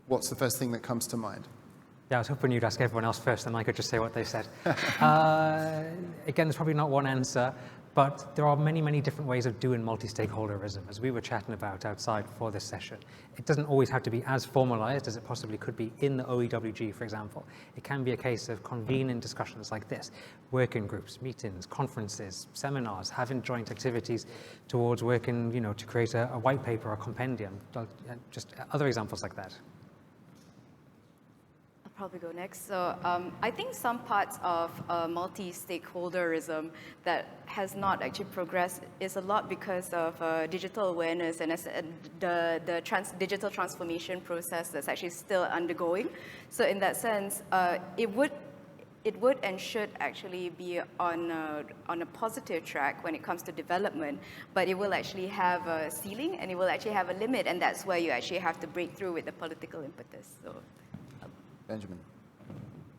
what's the first thing that comes to mind? Yeah, I was hoping you'd ask everyone else first, and I could just say what they said. Again, there's probably not one answer, but there are many, many different ways of doing multi-stakeholderism, as we were chatting about outside for this session. It doesn't always have to be as formalized as it possibly could be in the OEWG, for example. It can be a case of convening discussions like this, working groups, meetings, conferences, seminars, having joint activities towards working, to create a white paper or compendium, just other examples like that. Probably go next. So I think some parts of multi-stakeholderism that has not actually progressed is a lot because of digital awareness and the digital transformation process that's actually still undergoing. So in that sense, it would and should actually be on a positive track when it comes to development, but it will actually have a ceiling and it will actually have a limit, and that's where you actually have to break through with the political impetus. So. Benjamin.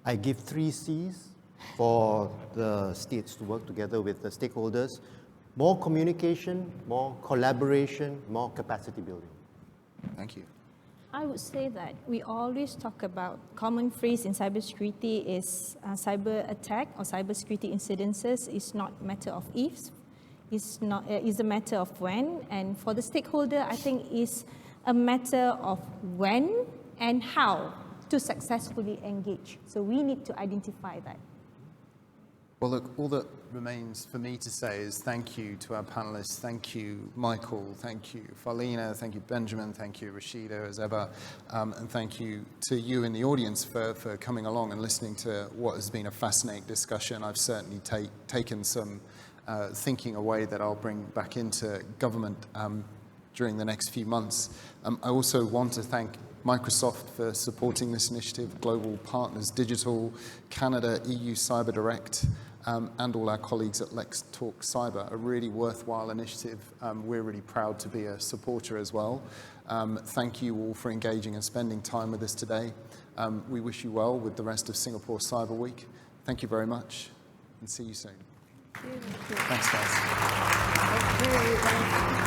I give 3 C's for the states to work together with the stakeholders. More communication, more collaboration, more capacity building. Thank you. I would say that we always talk about, common phrase in cybersecurity is cyber attack or cybersecurity incidences is not a matter of ifs, is a matter of when. And for the stakeholder, I think is a matter of when and how to successfully engage. So we need to identify that. Well, look, all that remains for me to say is thank you to our panelists. Thank you, Michael. Thank you, Farlina. Thank you, Benjamin. Thank you, Rashida, as ever. And thank you to you in the audience for coming along and listening to what has been a fascinating discussion. I've certainly taken some thinking away that I'll bring back into government during the next few months. I also want to thank Microsoft for supporting this initiative, Global Partners Digital, Canada, EU Cyber Direct, and all our colleagues at Let'sTalkCyber, a really worthwhile initiative. We're really proud to be a supporter as well. Thank you all for engaging and spending time with us today. We wish you well with the rest of Singapore Cyber Week. Thank you very much, and see you soon. Thank you. Thanks, guys. Thank you.